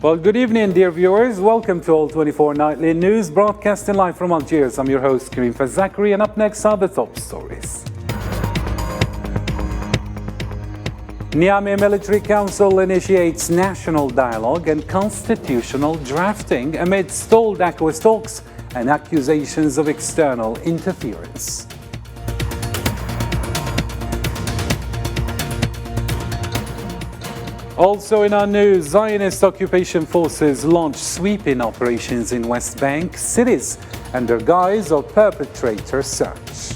Well, good evening, dear viewers. Welcome to All 24 Nightly News, broadcasting live from Algiers. I'm your host, Karim Fazakri, and up next are the top stories. Niamey Military Council initiates national dialogue and constitutional drafting amid stalled ECOWAS talks and accusations of external interference. Also in our news, Zionist occupation forces launch sweeping operations in West Bank cities under guise of perpetrator search.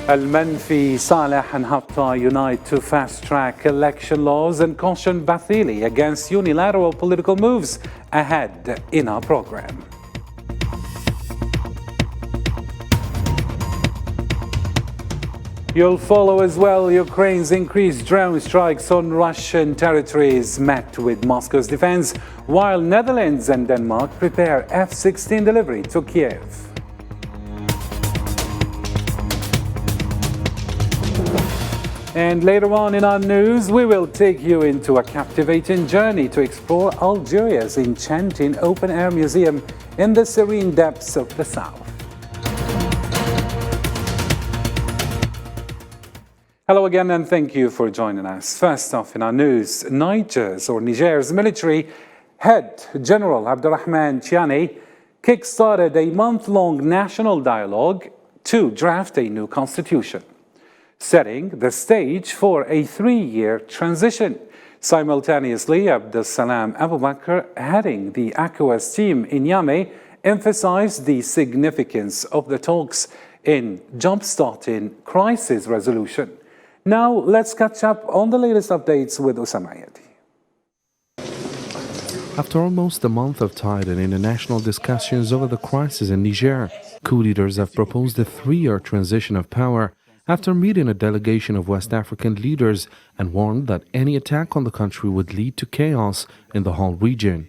Al-Manfi, Saleh and Haftar unite to fast-track election laws and caution Bathili against unilateral political moves ahead in our program. You'll follow as well Ukraine's increased drone strikes on Russian territories met with Moscow's defense, while Netherlands and Denmark prepare F-16 delivery to Kiev. And later on in our news, we will take you into a captivating journey to explore Algeria's enchanting open-air museum in the serene depths of the south. Hello again, and thank you for joining us. First off in our news, Niger's military head, General Abdurrahman Chiani, kick-started a month-long national dialogue to draft a new constitution, setting the stage for a 3-year transition. Simultaneously, Abdeslam Abubakar, heading the ECOWAS team in Niamey, emphasized the significance of the talks in jump-starting crisis resolution. Now, let's catch up on the latest updates with Osama Ayadi. After almost a month of tight and international discussions over the crisis in Niger, coup leaders have proposed a 3-year transition of power after meeting a delegation of West African leaders and warned that any attack on the country would lead to chaos in the whole region.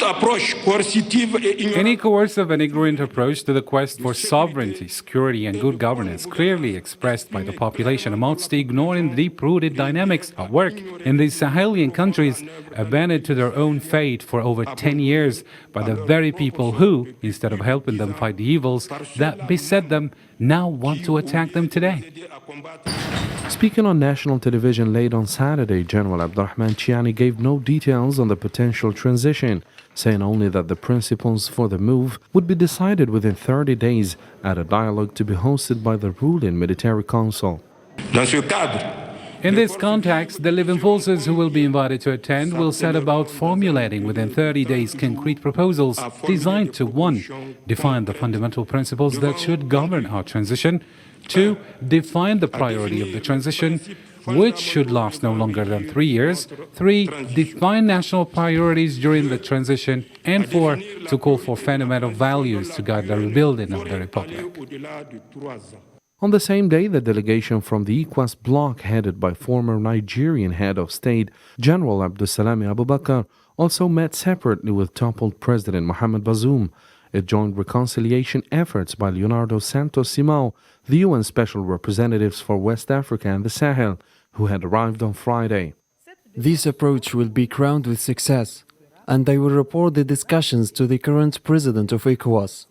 Any coercive and ignorant approach to the quest for sovereignty, security and good governance, clearly expressed by the population, amounts to ignoring the deep-rooted dynamics at work in these Sahelian countries, abandoned to their own fate for over 10 years by the very people who, instead of helping them fight the evils that beset them, now want to attack them today. Speaking on national television late on Saturday, General Abdurrahman Chiani gave no details on the potential transition, saying only that the principles for the move would be decided within 30 days at a dialogue to be hosted by the ruling military council. In this context, the living forces who will be invited to attend will set about formulating within 30 days concrete proposals designed to 1. Define the fundamental principles that should govern our transition, 2. Define the priority of the transition, which should last no longer than 3 years, 3. Define national priorities during the transition, and 4. To call for fundamental values to guide the rebuilding of the Republic. On the same day, the delegation from the ECOWAS bloc, headed by former Nigerian head of state General Abdeslam Abubakar, also met separately with toppled President Mohamed Bazoum. It joined reconciliation efforts by Leonardo Santos Simão, the UN Special Representatives for West Africa and the Sahel, who had arrived on Friday. This approach will be crowned with success, and they will report the discussions to the current president of ECOWAS.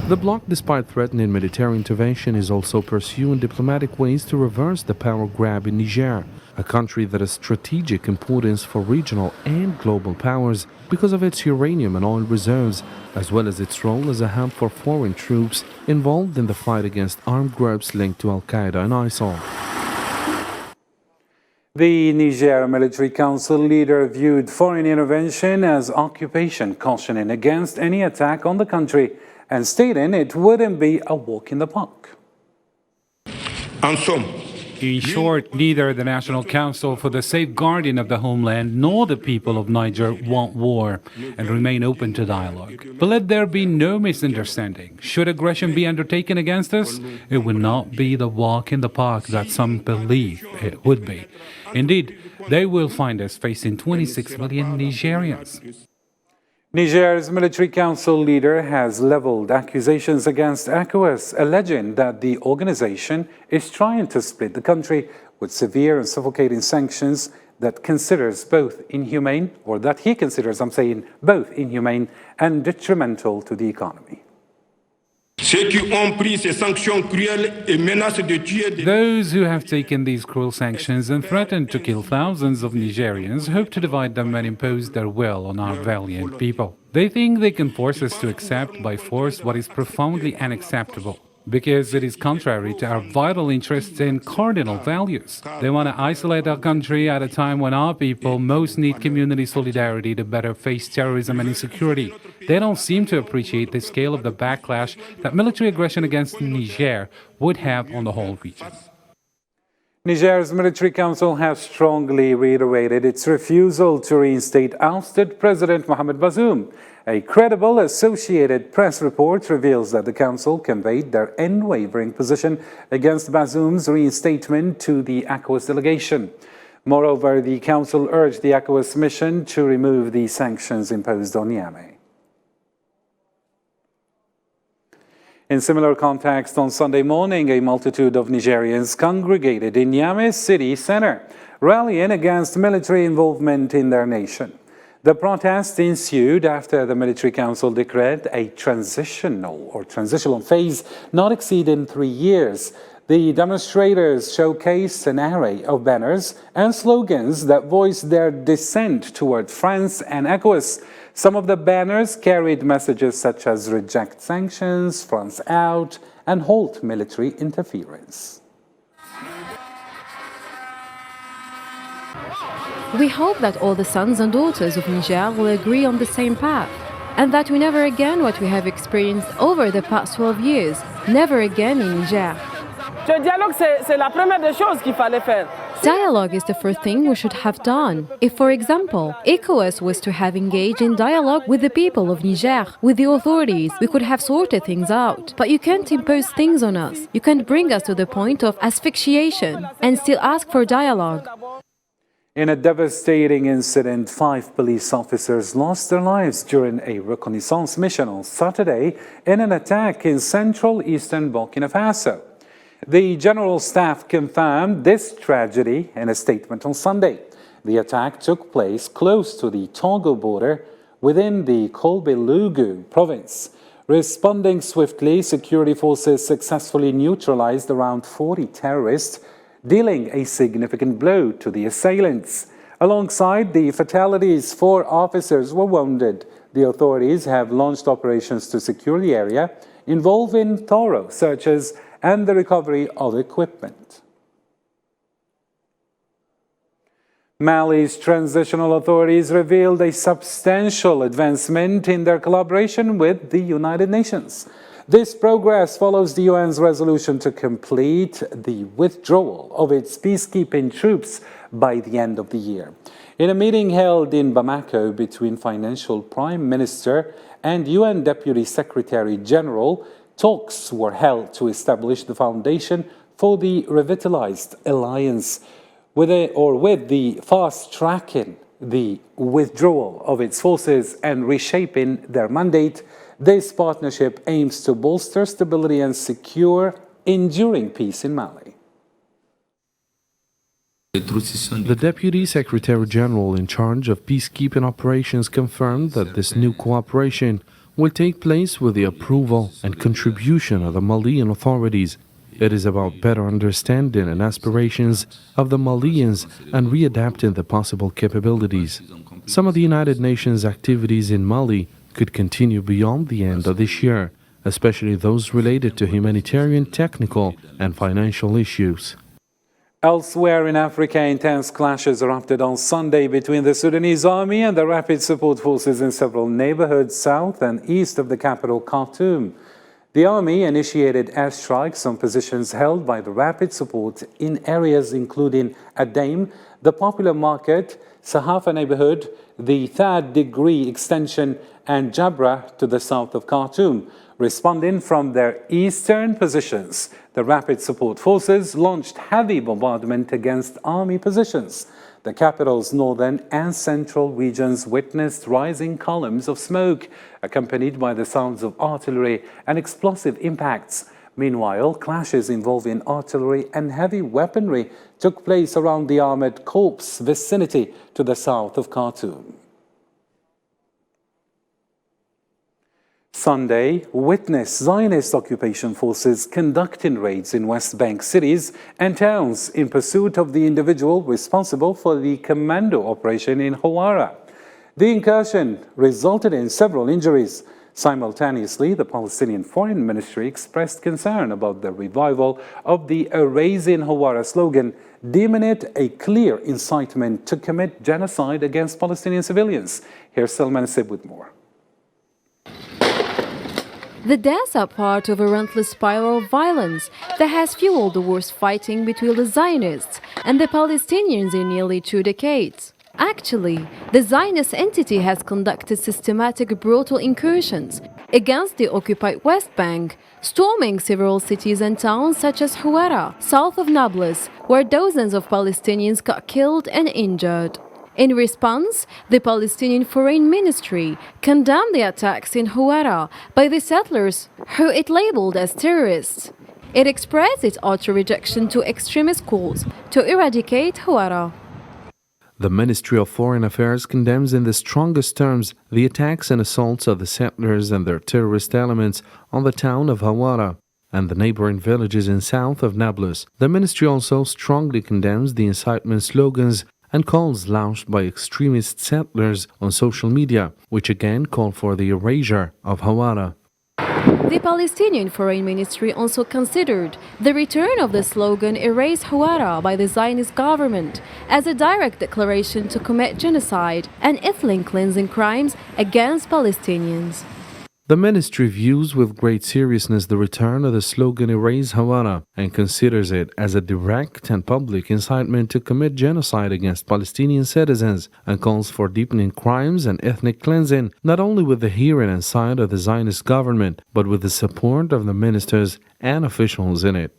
The bloc, despite threatening military intervention, is also pursuing diplomatic ways to reverse the power grab in Niger, a country that has strategic importance for regional and global powers because of its uranium and oil reserves, as well as its role as a hub for foreign troops involved in the fight against armed groups linked to Al-Qaeda and ISIL. The Niger Military Council leader viewed foreign intervention as occupation, cautioning against any attack on the country and stating it wouldn't be a walk in the park. In short, neither the National Council for the Safeguarding of the Homeland nor the people of Niger want war and remain open to dialogue. But let there be no misunderstanding. Should aggression be undertaken against us, it would not be the walk in the park that some believe it would be. Indeed, they will find us facing 26 million Nigerians. Niger's military council leader has leveled accusations against ECOWAS, alleging that the organization is trying to split the country with severe and suffocating sanctions that he considers both inhumane and detrimental to the economy. Those who have taken these cruel sanctions and threatened to kill thousands of Nigerians hope to divide them and impose their will on our valiant people. They think they can force us to accept by force what is profoundly unacceptable, because it is contrary to our vital interests and cardinal values. They want to isolate our country at a time when our people most need community solidarity to better face terrorism and insecurity. They don't seem to appreciate the scale of the backlash that military aggression against Niger would have on the whole region. Niger's military council has strongly reiterated its refusal to reinstate ousted President Mohamed Bazoum. A credible Associated Press report reveals that the council conveyed their unwavering position against Bazoum's reinstatement to the ECOWAS delegation. Moreover, the council urged the ECOWAS mission to remove the sanctions imposed on Niamey. In similar context, on Sunday morning, a multitude of Nigerians congregated in Niamey's city center, rallying against military involvement in their nation. The protest ensued after the military council declared a transitional phase not exceeding 3 years. The demonstrators showcased an array of banners and slogans that voiced their dissent toward France and ECOWAS. Some of the banners carried messages such as "Reject sanctions," "France out," and "Halt military interference." We hope that all the sons and daughters of Niger will agree on the same path, and that we never again what we have experienced over the past 12 years, never again in Niger. Dialogue is the first thing we should have done. If, for example, ECOWAS was to have engaged in dialogue with the people of Niger, with the authorities, we could have sorted things out. But you can't impose things on us. You can't bring us to the point of asphyxiation and still ask for dialogue. In a devastating incident, 5 police officers lost their lives during a reconnaissance mission on Saturday in an attack in central eastern Burkina Faso. The General Staff confirmed this tragedy in a statement on Sunday. The attack took place close to the Togo border within the Kolbelugu province. Responding swiftly, security forces successfully neutralized around 40 terrorists, dealing a significant blow to the assailants. Alongside the fatalities, 4 officers were wounded. The authorities have launched operations to secure the area, involving thorough searches and the recovery of equipment. Mali's transitional authorities revealed a substantial advancement in their collaboration with the United Nations. This progress follows the UN's resolution to complete the withdrawal of its peacekeeping troops by the end of the year. In a meeting held in Bamako between Financial Prime Minister and UN Deputy Secretary General, talks were held to establish the foundation for the revitalized alliance with the fast-tracking the withdrawal of its forces and reshaping their mandate. This partnership aims to bolster stability and secure enduring peace in Mali. The Deputy Secretary General in charge of peacekeeping operations confirmed that this new cooperation will take place with the approval and contribution of the Malian authorities. It is about better understanding and aspirations of the Malians and readapting the possible capabilities. Some of the United Nations activities in Mali could continue beyond the end of this year, especially those related to humanitarian, technical, and financial issues. Elsewhere in Africa, intense clashes erupted on Sunday between the Sudanese army and the rapid support forces in several neighborhoods south and east of the capital, Khartoum. The army initiated airstrikes on positions held by the rapid support in areas including Adaim, the Popular Market, Sahafa neighborhood, the Third Degree extension, and Jabra to the south of Khartoum. Responding from their eastern positions, the rapid support forces launched heavy bombardment against army positions. The capital's northern and central regions witnessed rising columns of smoke, accompanied by the sounds of artillery and explosive impacts. Meanwhile, clashes involving artillery and heavy weaponry took place around the armored corps vicinity to the south of Khartoum. Sunday witnessed Zionist occupation forces conducting raids in West Bank cities and towns in pursuit of the individual responsible for the commando operation in Hawara. The incursion resulted in several injuries. Simultaneously, the Palestinian Foreign Ministry expressed concern about the revival of the Erase in Hawara slogan, deeming it a clear incitement to commit genocide against Palestinian civilians. Here's Salman Sib with more. The deaths are part of a relentless spiral of violence that has fueled the worst fighting between the Zionists and the Palestinians in nearly 2 decades. Actually, the Zionist entity has conducted systematic brutal incursions against the occupied West Bank, storming several cities and towns such as Hawara, south of Nablus, where dozens of Palestinians got killed and injured. In response, the Palestinian Foreign Ministry condemned the attacks in Hawara by the settlers, who it labeled as terrorists. It expressed its utter rejection to extremist calls to eradicate Hawara. The Ministry of Foreign Affairs condemns in the strongest terms the attacks and assaults of the settlers and their terrorist elements on the town of Hawara and the neighboring villages in south of Nablus. The ministry also strongly condemns the incitement slogans and calls launched by extremist settlers on social media, which again call for the erasure of Hawara. The Palestinian Foreign Ministry also considered the return of the slogan Erase Hawara by the Zionist government as a direct declaration to commit genocide and ethnic cleansing crimes against Palestinians. The ministry views with great seriousness the return of the slogan Erase Hawara and considers it as a direct and public incitement to commit genocide against Palestinian citizens and calls for deepening crimes and ethnic cleansing, not only with the hearing and sight of the Zionist government, but with the support of the ministers and officials in it.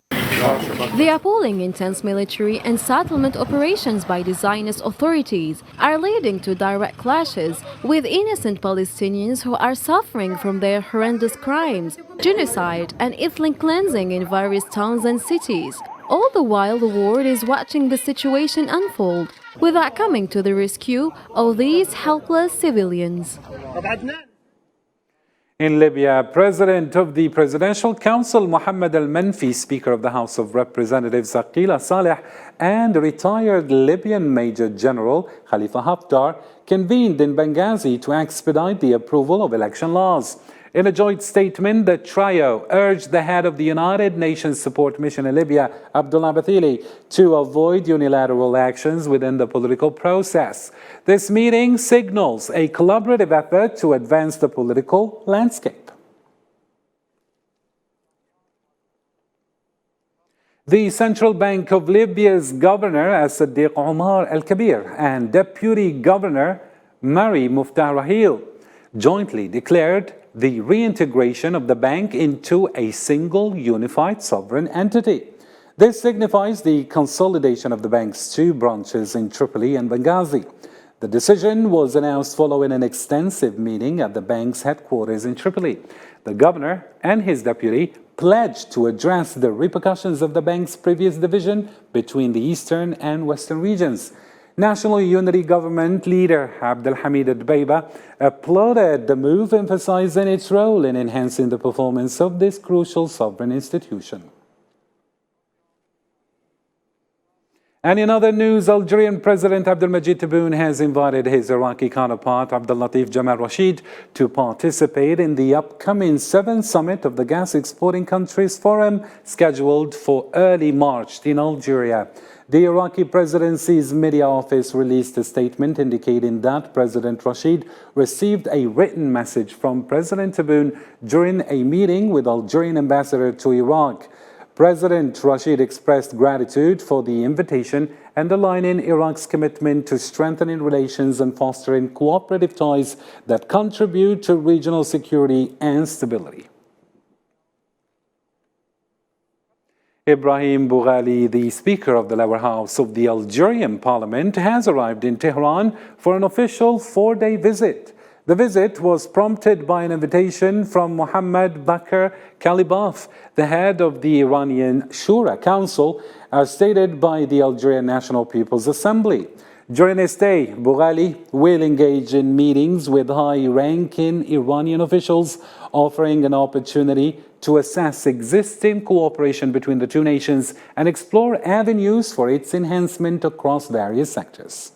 The appalling intense military and settlement operations by the Zionist authorities are leading to direct clashes with innocent Palestinians who are suffering from their horrendous crimes, genocide and ethnic cleansing in various towns and cities. All the while the world is watching the situation unfold without coming to the rescue of these helpless civilians. In Libya, President of the Presidential Council Mohammed al-Manfi, Speaker of the House of Representatives Aqila Saleh, and retired Libyan Major General Khalifa Haftar convened in Benghazi to expedite the approval of election laws. In a joint statement, the trio urged the head of the United Nations Support Mission in Libya, Abdullah Bathili, to avoid unilateral actions within the political process. This meeting signals a collaborative effort to advance the political landscape. The Central Bank of Libya's Governor As-Siddiq Omar Al-Kabir and Deputy Governor Mari Muftah Rahil jointly declared the reintegration of the bank into a single unified sovereign entity. This signifies the consolidation of the bank's 2 branches in Tripoli and Benghazi. The decision was announced following an extensive meeting at the bank's headquarters in Tripoli. The governor and his deputy pledged to address the repercussions of the bank's previous division between the eastern and western regions. National Unity Government leader Abdelhamid Dbeiba applauded the move, emphasizing its role in enhancing the performance of this crucial sovereign institution. And in other news, Algerian President Abdelmajid Tebboune has invited his Iraqi counterpart Abdellatif Jamal Rashid to participate in the upcoming 7th Summit of the Gas Exporting Countries Forum, scheduled for early March in Algeria. The Iraqi presidency's media office released a statement indicating that President Rashid received a written message from President Tebboune during a meeting with Algerian ambassador to Iraq. President Rashid expressed gratitude for the invitation, underlining Iraq's commitment to strengthening relations and fostering cooperative ties that contribute to regional security and stability. Ibrahim Boughali, the Speaker of the lower house of the Algerian Parliament, has arrived in Tehran for an official 4-day visit. The visit was prompted by an invitation from Mohammad Bakr Kalibaf, the head of the Iranian Shura Council, as stated by the Algerian National People's Assembly. During his stay, Boughali will engage in meetings with high-ranking Iranian officials, offering an opportunity to assess existing cooperation between the two nations and explore avenues for its enhancement across various sectors.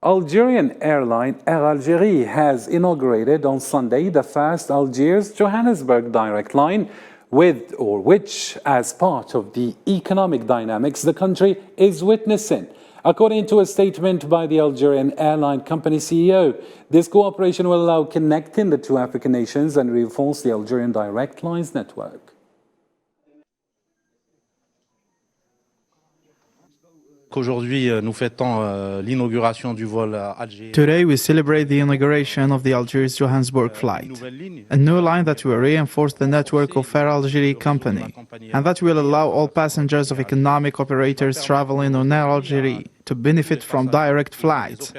Algerian airline Air Algérie has inaugurated on Sunday the first Algiers-Johannesburg direct line, which, as part of the economic dynamics the country is witnessing. According to a statement by the Algerian airline company CEO, this cooperation will allow connecting the two African nations and reinforce the Algerian direct lines network. Today we celebrate the inauguration of the Algiers-Johannesburg flight, a new line that will reinforce the network of Air Algérie company, and that will allow all passengers of economic operators traveling on Air Algérie to benefit from direct flights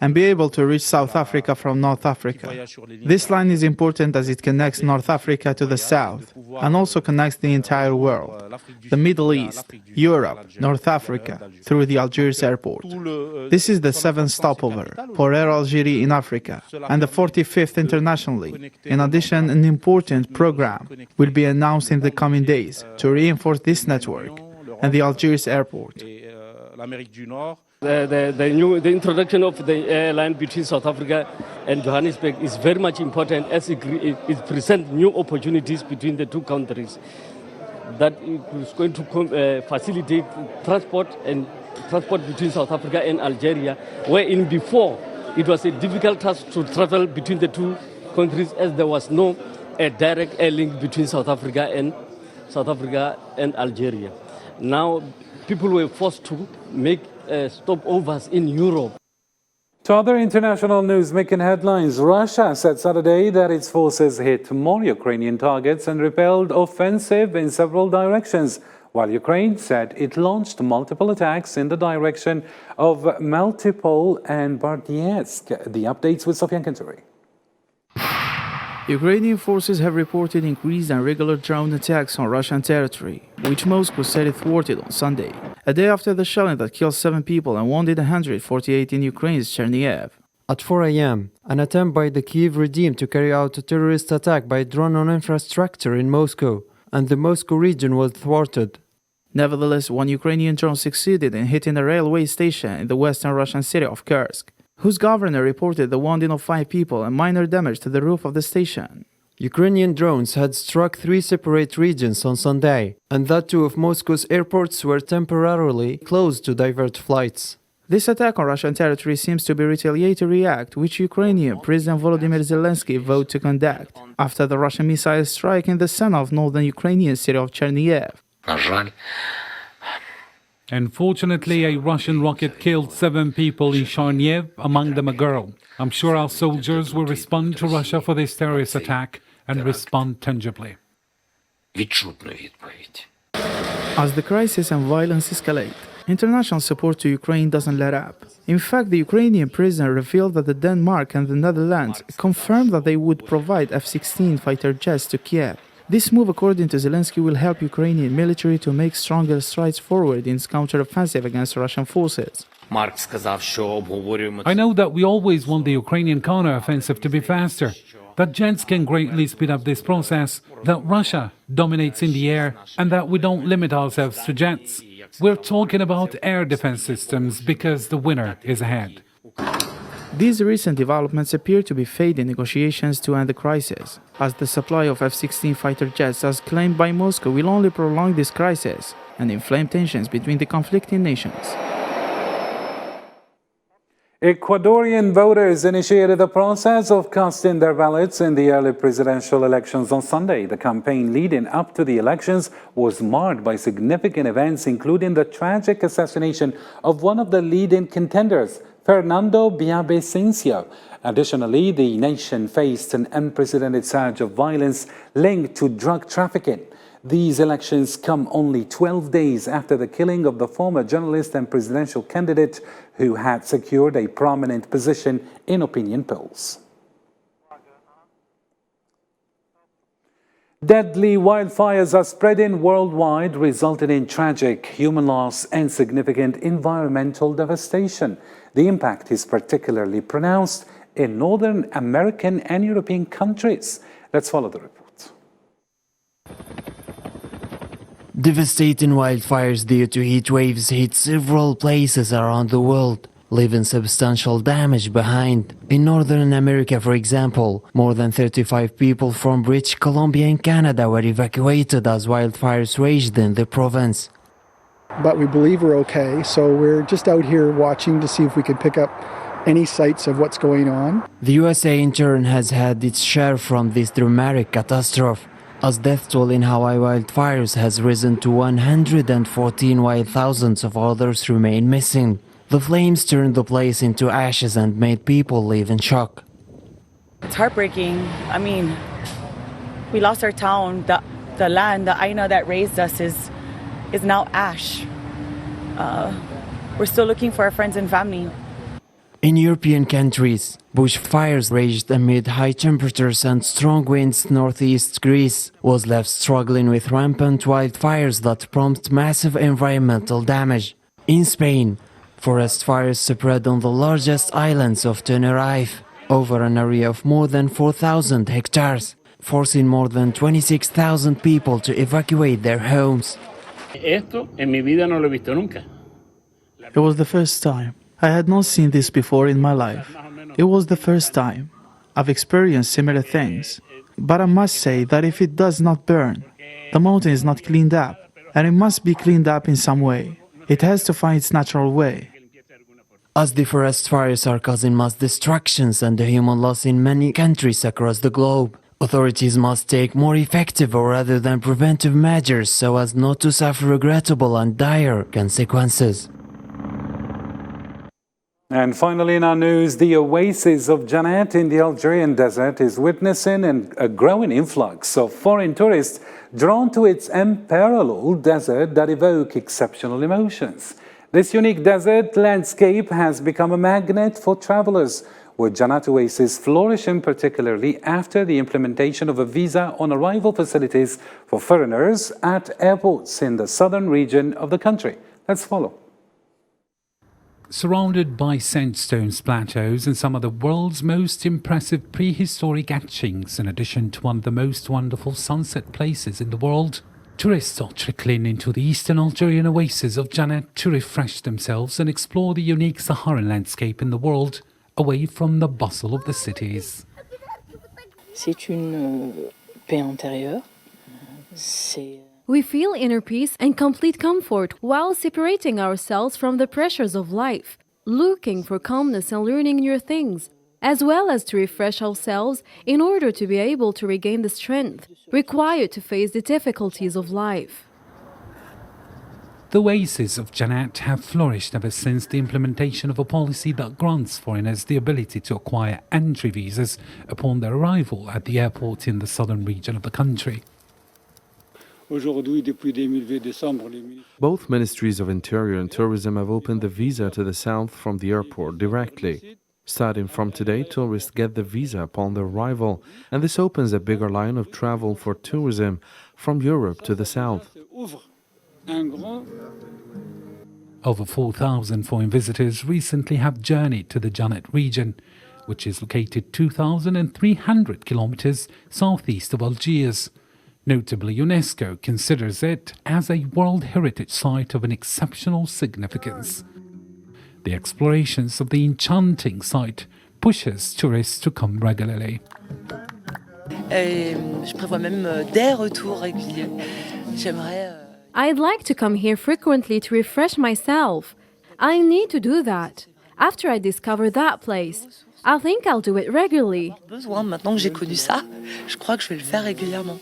and be able to reach South Africa from North Africa. This line is important as it connects North Africa to the south and also connects the entire world, the Middle East, Europe, North Africa, through the Algiers airport. This is the 7th stopover for Air Algérie in Africa and the 45th internationally. In addition, an important program will be announced in the coming days to reinforce this network and the Algiers airport. The introduction of the airline between South Africa and Johannesburg is very much important as it presents new opportunities between the two countries. That is going to facilitate transport between South Africa and Algeria, wherein before it was a difficult task to travel between the two countries as there was no direct air link between South Africa and Algeria. Now people were forced to make stopovers in Europe. To other international news making headlines, Russia said Saturday that its forces hit more Ukrainian targets and repelled offensive in several directions, while Ukraine said it launched multiple attacks in the direction of Melitopol and Berdyansk. The updates with Sofian Kenturi. Ukrainian forces have reported increased and regular drone attacks on Russian territory, which Moscow said it thwarted on Sunday, a day after the shelling that killed 7 people and wounded 148 in Ukraine's Chernihiv. At 4 a.m., an attempt by the Kyiv regime to carry out a terrorist attack by drone on infrastructure in Moscow and the Moscow region was thwarted. Nevertheless, one Ukrainian drone succeeded in hitting a railway station in the western Russian city of Kursk, whose governor reported the wounding of 5 people and minor damage to the roof of the station. Ukrainian drones had struck 3 separate regions on Sunday, and that 2 of Moscow's airports were temporarily closed to divert flights. This attack on Russian territory seems to be a retaliatory act which Ukrainian President Volodymyr Zelensky vowed to conduct after the Russian missile strike in the center of northern Ukrainian city of Chernihiv. Unfortunately, a Russian rocket killed 7 people in Chernihiv, among them a girl. I'm sure our soldiers will respond to Russia for this terrorist attack and respond tangibly. As the crisis and violence escalate, international support to Ukraine doesn't let up. In fact, the Ukrainian president revealed that Denmark and the Netherlands confirmed that they would provide F-16 fighter jets to Kiev. This move, according to Zelensky, will help Ukrainian military to make stronger strides forward in its counteroffensive against Russian forces. I know that we always want the Ukrainian counteroffensive to be faster, that jets can greatly speed up this process, that Russia dominates in the air, and that we don't limit ourselves to jets. We're talking about air defense systems because the winner is ahead. These recent developments appear to be fading negotiations to end the crisis, as the supply of F-16 fighter jets, as claimed by Moscow, will only prolong this crisis and inflame tensions between the conflicting nations. Ecuadorian voters initiated the process of casting their ballots in the early presidential elections on Sunday. The campaign leading up to the elections was marked by significant events, including the tragic assassination of one of the leading contenders, Fernando Villavicencio. Additionally, the nation faced an unprecedented surge of violence linked to drug trafficking. These elections come only 12 days after the killing of the former journalist and presidential candidate who had secured a prominent position in opinion polls. Deadly wildfires are spreading worldwide, resulting in tragic human loss and significant environmental devastation. The impact is particularly pronounced in Northern American and European countries. Let's follow the report. Devastating wildfires due to heat waves hit several places around the world, leaving substantial damage behind. In Northern America, for example, more than 35 people from British Columbia in Canada were evacuated as wildfires raged in the province. But we believe we're okay, so we're just out here watching to see if we can pick up any sights of what's going on. The USA in turn has had its share from this dramatic catastrophe, as death toll in Hawaii wildfires has risen to 114 while thousands of others remain missing. The flames turned the place into ashes and made people live in shock. It's heartbreaking. I mean, we lost our town. The land, the Aina that raised us is now ash. We're still looking for our friends and family. In European countries, bushfires raged amid high temperatures and strong winds. Northeast Greece was left struggling with rampant wildfires that prompt massive environmental damage. In Spain, forest fires spread on the largest islands of Tenerife, over an area of more than 4,000 hectares, forcing more than 26,000 people to evacuate their homes. Esto en mi vida no lo he visto nunca. It was the first time. I had not seen this before in my life. It was the first time. I've experienced similar things. But I must say that if it does not burn, the mountain is not cleaned up, and it must be cleaned up in some way. It has to find its natural way. As the forest fires are causing mass destructions and human loss in many countries across the globe, authorities must take more effective rather than preventive measures so as not to suffer regrettable and dire consequences. And finally in our news, the oasis of Qanat in the Algerian desert is witnessing a growing influx of foreign tourists drawn to its unparalleled desert that evoke exceptional emotions. This unique desert landscape has become a magnet for travelers, with Qanat oasis flourishing particularly after the implementation of a visa on arrival facilities for foreigners at airports in the southern region of the country. Let's follow. Surrounded by sandstone plateaus and some of the world's most impressive prehistoric etchings, in addition to one of the most wonderful sunset places in the world, tourists are trickling into the eastern Algerian oasis of Qanat to refresh themselves and explore the unique Saharan landscape in the world, away from the bustle of the cities. C'est une paix intérieure. We feel inner peace and complete comfort while separating ourselves from the pressures of life, looking for calmness and learning new things, as well as to refresh ourselves in order to be able to regain the strength required to face the difficulties of life. The oases of Qanat have flourished ever since the implementation of a policy that grants foreigners the ability to acquire entry visas upon their arrival at the airport in the southern region of the country. Both Ministries of Interior and Tourism have opened the visa to the south from the airport directly. Starting from today, tourists get the visa upon their arrival, and this opens a bigger line of travel for tourism from Europe to the south. Over 4,000 foreign visitors recently have journeyed to the Qanat region, which is located 2,300 kilometers southeast of Algiers. Notably, UNESCO considers it as a World Heritage Site of an exceptional significance. The explorations of the enchanting site pushes tourists to come regularly. Je prévois même des retours réguliers. I'd like to come here frequently to refresh myself. I need to do that. After I discover that place, I think I'll do it regularly. Maintenant que j'ai connu ça, je crois que je vais le faire régulièrement.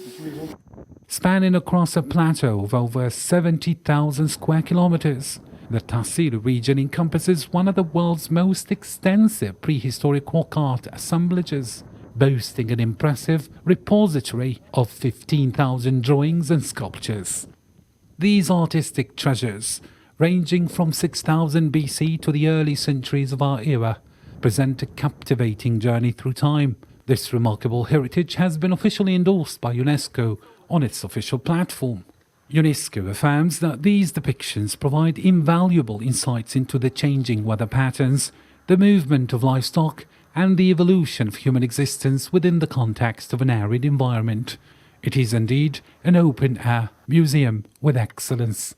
Spanning across a plateau of over 70,000 square kilometers, The Tassili region encompasses one of the world's most extensive prehistoric rock art assemblages, boasting an impressive repository of 15,000 drawings and sculptures. These artistic treasures, ranging from 6000 BC to the early centuries of our era, present a captivating journey through time. This remarkable heritage has been officially endorsed by UNESCO on its official platform. UNESCO affirms that these depictions provide invaluable insights into the changing weather patterns, the movement of livestock, and the evolution of human existence within the context of an arid environment. It is indeed an open-air museum with excellence.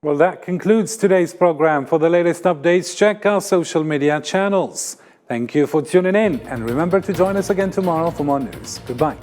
Well, that concludes today's program. For the latest updates, check our social media channels. Thank you for tuning in, and remember to join us again tomorrow for more news. Goodbye.